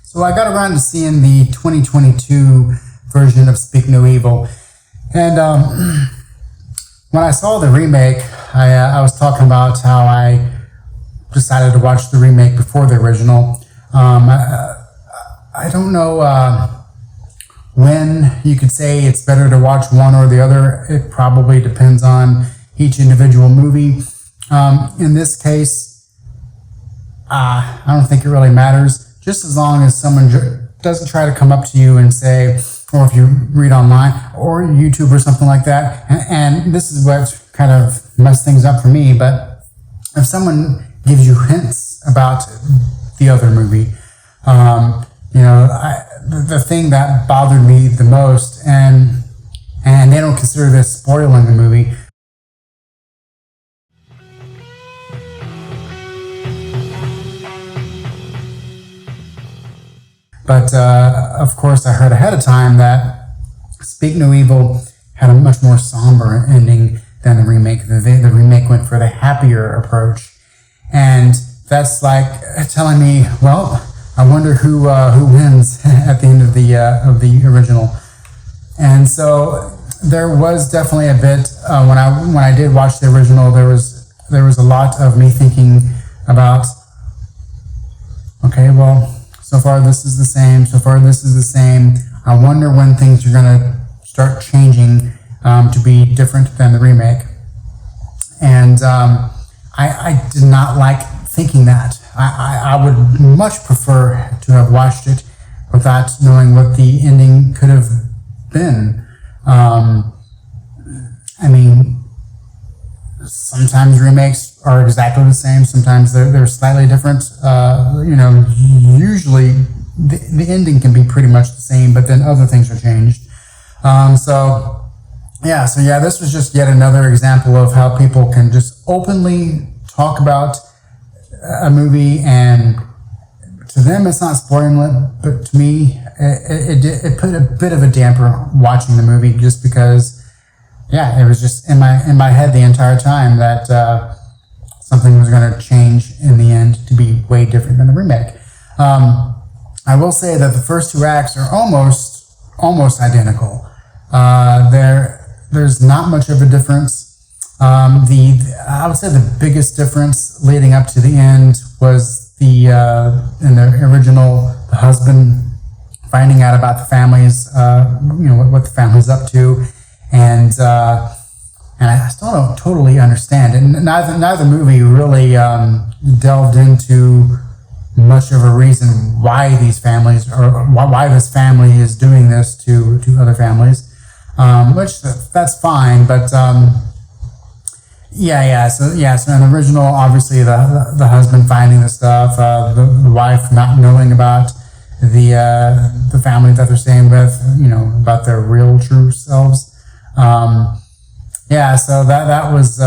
So I got around to seeing the 2022 version of Speak No Evil. And when I saw the remake, I was talking about how I decided to watch the remake before the original. I don't know when you could say it's better to watch one or the other. It probably depends on each individual movie. In this case, I don't think it really matters. Just as long as someone doesn't try to come up to you and say, or if you read online or YouTube or something like that, and this is what kind of messed things up for me, but if someone gives you hints about the other movie, the thing that bothered me the most, and they don't consider this spoiling the movie, but of course I heard ahead of time that Speak No Evil had a much more somber ending than the remake. The remake went for the happier approach, and that's like telling me, well, I wonder who wins at the end of the original. And so there was definitely a bit when I did watch the original, there was a lot of me thinking about, okay, well, so far this is the same. So far this is the same. I wonder when things are gonna start changing to be different than the remake. And I did not like thinking that. I would much prefer to have watched it without knowing what the ending could have been. I mean, sometimes remakes are exactly the same. Sometimes they're slightly different. Usually the ending can be pretty much the same, but then other things are changed. So this was just yet another example of how people can just openly talk about a movie, and to them it's not spoiling it, but to me it put a bit of a damper watching the movie, just because it was just in my head the entire time that something was going to change in the end to be way different than the remake. I will say that the first two acts are almost identical. There's not much of a difference. I would say the biggest difference leading up to the end was in the original, the husband finding out about the families, what the family's up to, and I still don't totally understand it. And neither movie really delved into much of a reason why these families, or why this family is doing this to other families, which that's fine, but So in the original, obviously the husband finding the stuff, the wife not knowing about the family that they're staying with, about their real true selves. So that was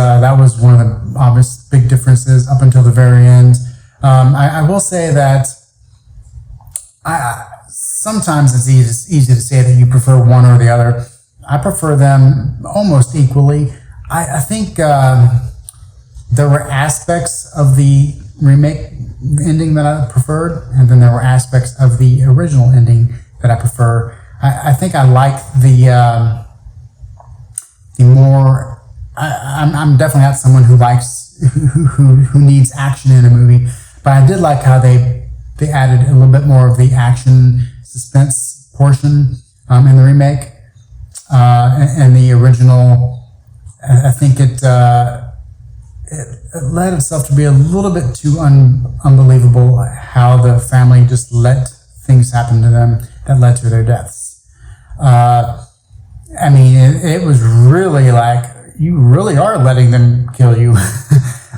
one of the obvious big differences up until the very end. I will say that sometimes it's easy to say that you prefer one or the other. I prefer them almost equally. I think there were aspects of the remake ending that I preferred, and then there were aspects of the original ending that I prefer. I think I like the more. I'm definitely not someone who likes who needs action in a movie, but I did like how they added a little bit more of the action suspense portion in the remake. And the original, I think it led itself to be a little bit too unbelievable how the family just let things happen to them that led to their deaths. It was really like, you really are letting them kill you.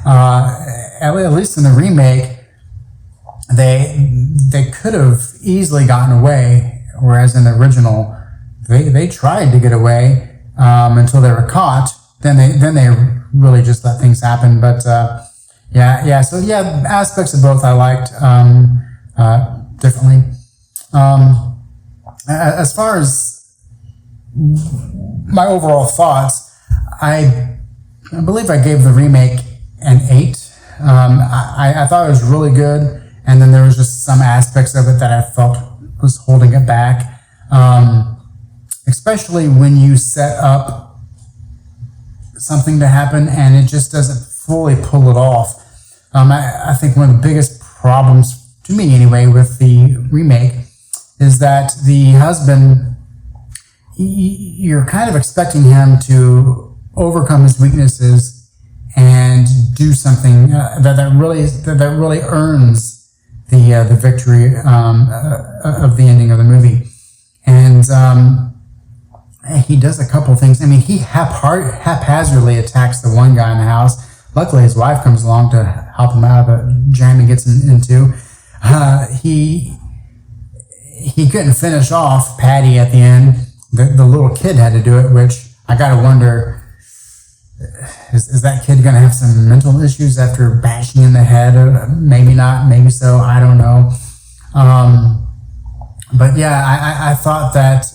At least in the remake, they could have easily gotten away, whereas in the original, they tried to get away until they were caught. Then they really just let things happen. But So aspects of both I liked differently. As far as my overall thoughts, I believe I gave the remake an 8. I thought it was really good. and then there was just some aspects of it that I felt was holding it back. Especially when you set up something to happen and it just doesn't fully pull it off. I think one of the biggest problems, to me anyway, with the remake is that the husband, you're kind of expecting him to overcome his weaknesses and do something that really earns the victory of the ending of the movie. And he does a couple of things. I mean, he haphazardly attacks the one guy in the house. Luckily, his wife comes along to help him out of the jam he gets into. He couldn't finish off Patty at the end. The little kid had to do it, which I got to wonder, is that kid going to have some mental issues after bashing in the head? Maybe not, maybe so, I don't know. But yeah, I thought that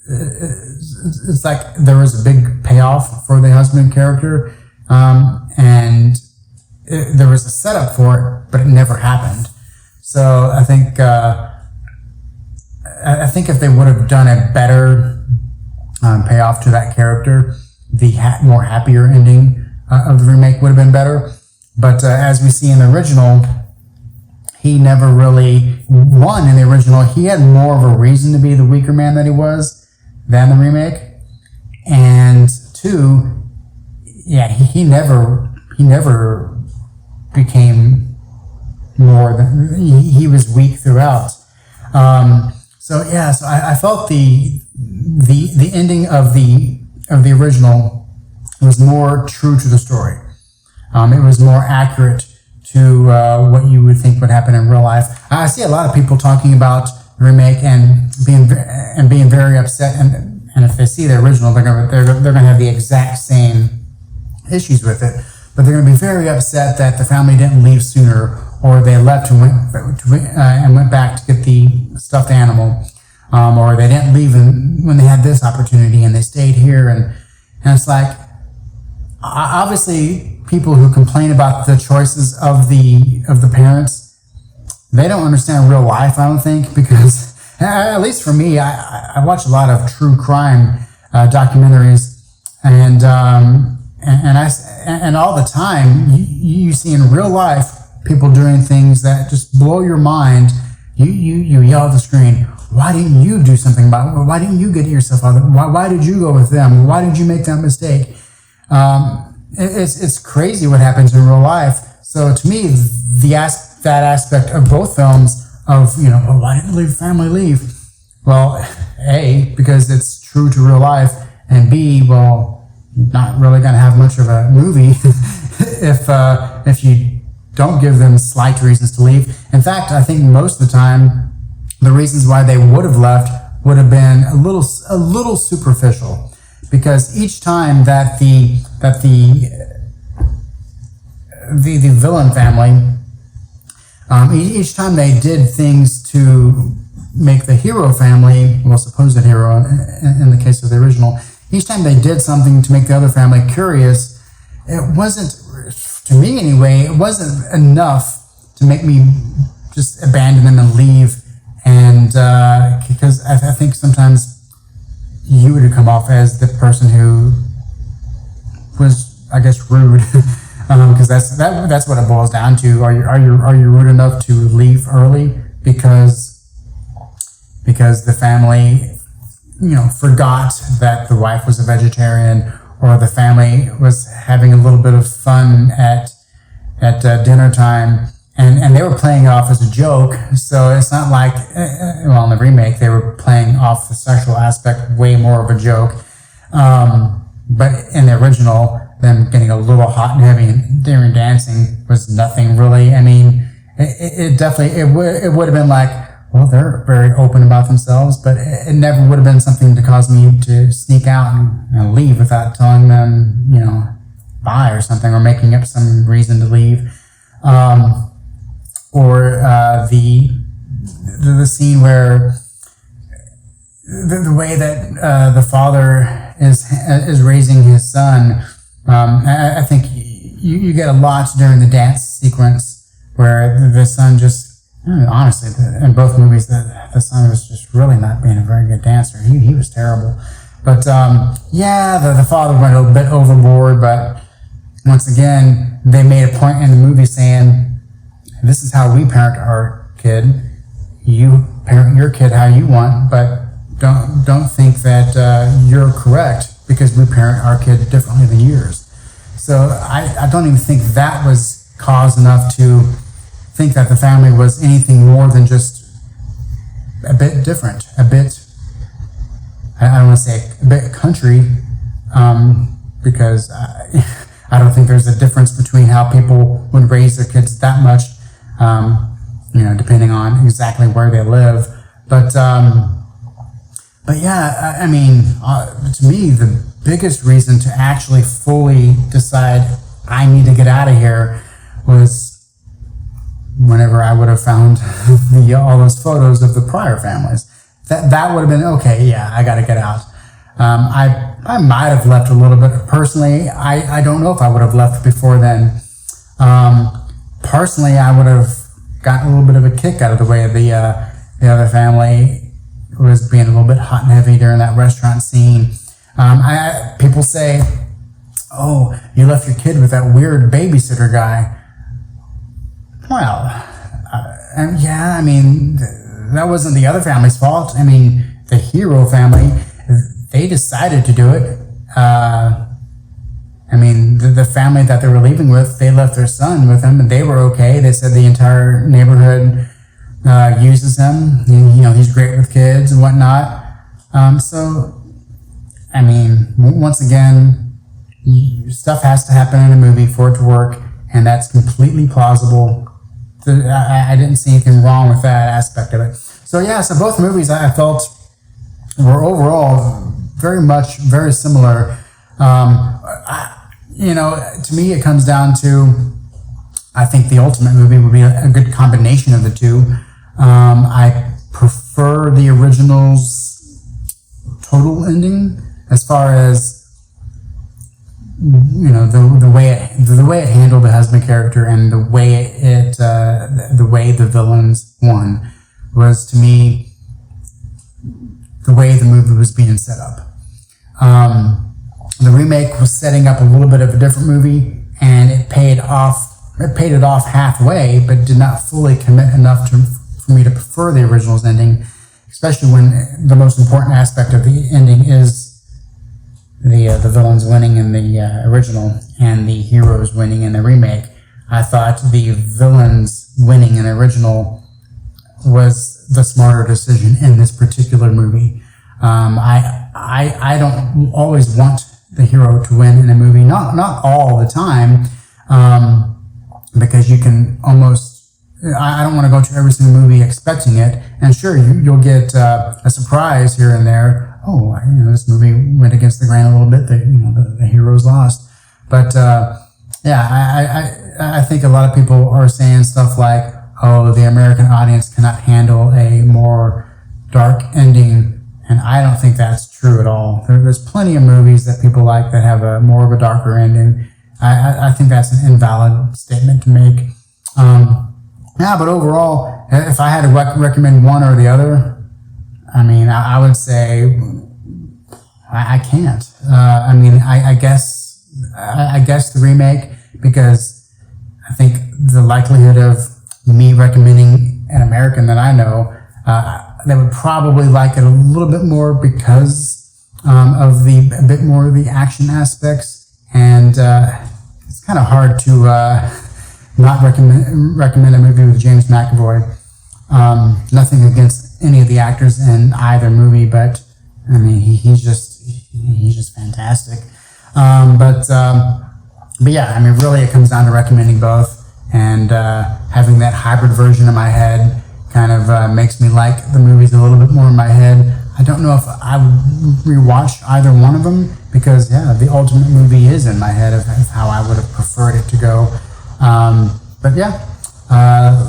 it's like there was a big payoff for the husband character, and there was a setup for it, but it never happened. So I think if they would have done a better payoff to that character, the more happier ending of the remake would have been better. But as we see in the original, he never really won in the original. He had more of a reason to be the weaker man that he was than the remake. And two, yeah, he never became more than, he was weak throughout. So I felt the ending of the original was more true to the story. It was more accurate to what you would think would happen in real life. I see a lot of people talking about the remake and being very upset, and if they see the original, they're gonna have the exact same issues with it. But they're gonna be very upset that the family didn't leave sooner, or they left and went back to get the stuffed animal, or they didn't leave when they had this opportunity and they stayed here, and it's like, obviously people who complain about the choices of the parents, they don't understand real life, I don't think, because at least for me, I watch a lot of true crime documentaries, and all the time you see in real life people doing things that just blow your mind. You yell at the screen, why didn't you do something about it? Why didn't you get yourself out of it? Why did you go with them? Why did you make that mistake? It's crazy what happens in real life. So to me, that aspect of both films of, why didn't the family leave? Well, A, because it's true to real life, and B, well, you're not really going to have much of a movie if you don't give them slight reasons to leave. In fact, I think most of the time, the reasons why they would have left would have been a little superficial, because each time that the villain family, each time they did things to make the hero family, well, supposed hero in the case of the original, each time they did something to make the other family curious, it wasn't, to me anyway, it wasn't enough to make me just abandon them and leave. And because I think sometimes you would come off as the person who was, I guess, rude, because that's what it boils down to. Are you rude enough to leave early because the family, forgot that the wife was a vegetarian, or the family was having a little bit of fun at dinner time, and they were playing it off as a joke. So it's not like, in the remake, they were playing off the sexual aspect way more of a joke. But in the original, them getting a little hot and heavy during dancing was nothing really. I mean, it definitely, it would have been like, well, they're very open about themselves, but it never would have been something to cause me to sneak out and leave without telling them, bye or something, or making up some reason to leave. Or the scene where the way that the father is raising his son, I think you get a lot during the dance sequence where the son just, honestly, in both movies, the son was just really not being a very good dancer. He was terrible. But the father went a bit overboard, but once again, they made a point in the movie saying, this is how we parent our kid. You parent your kid how you want, but don't think that you're correct because we parent our kid differently than yours. So I don't even think that was cause enough to think that the family was anything more than just a bit different, a bit, I don't want to say a bit country, because I don't think there's a difference between how people would raise their kids that much, depending on exactly where they live. But yeah, I mean, to me, the biggest reason to actually fully decide I need to get out of here was whenever I would have found all those photos of the prior families. That would have been, okay, yeah, I got to get out. I might have left a little bit. Personally, I don't know if I would have left before then. Personally, I would have gotten a little bit of a kick out of the way the other family was being a little bit hot and heavy during that restaurant scene. People say, oh, you left your kid with that weird babysitter guy. Well, yeah, I mean, that wasn't the other family's fault. I mean, the hero family, they decided to do it. I mean, the family that they were leaving with, they left their son with them, and they were okay. They said the entire neighborhood uses him. He's great with kids and whatnot. So, I mean, once again, stuff has to happen in a movie for it to work, and that's completely plausible. I didn't see anything wrong with that aspect of it. So yeah, so both movies I felt were overall very similar. To me, it comes down to, I think the ultimate movie would be a good combination of the two. I prefer the original's total ending as far as the way it handled the husband character and the way the villains won was, to me, the way the movie was being set up. The remake was setting up a little bit of a different movie, and it paid it off halfway, but did not fully commit enough for me to prefer the original's ending, especially when the most important aspect of the ending is the villains winning in the original and the heroes winning in the remake. I thought the villains winning in the original was the smarter decision in this particular movie. I don't always want the hero to win in a movie, not all the time, because you can almost, I don't want to go to every single movie expecting it, and sure, you'll get a surprise here and there. Oh, this movie went against the grain a little bit. The heroes lost, but I think a lot of people are saying stuff like, "Oh, the American audience cannot handle a more dark ending," and I don't think that's true at all. There's plenty of movies that people like that have a more of a darker ending. I think that's an invalid statement to make. But overall, if I had to recommend one or the other, I mean, I would say I can't. I guess the remake, because I think the likelihood of me recommending an American that I know, they would probably like it a little bit more because of a bit more of the action aspects, and it's kind of hard to not recommend a movie with James McAvoy. Nothing against any of the actors in either movie, but I mean, he's just fantastic. But yeah, I mean, really, it comes down to recommending both, and having that hybrid version in my head kind of makes me like the movies a little bit more in my head. I don't know if I would rewatch either one of them, because the ultimate movie is in my head of how I would have preferred it to go. But yeah.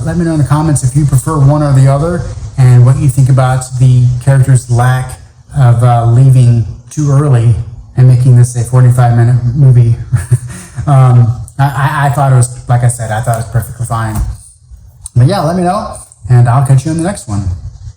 Let me know in the comments if you prefer one or the other, and what you think about the character's lack of leaving too early and making this a 45-minute movie. I thought it was, like I said, I thought it was perfectly fine. But yeah, let me know, and I'll catch you in the next one.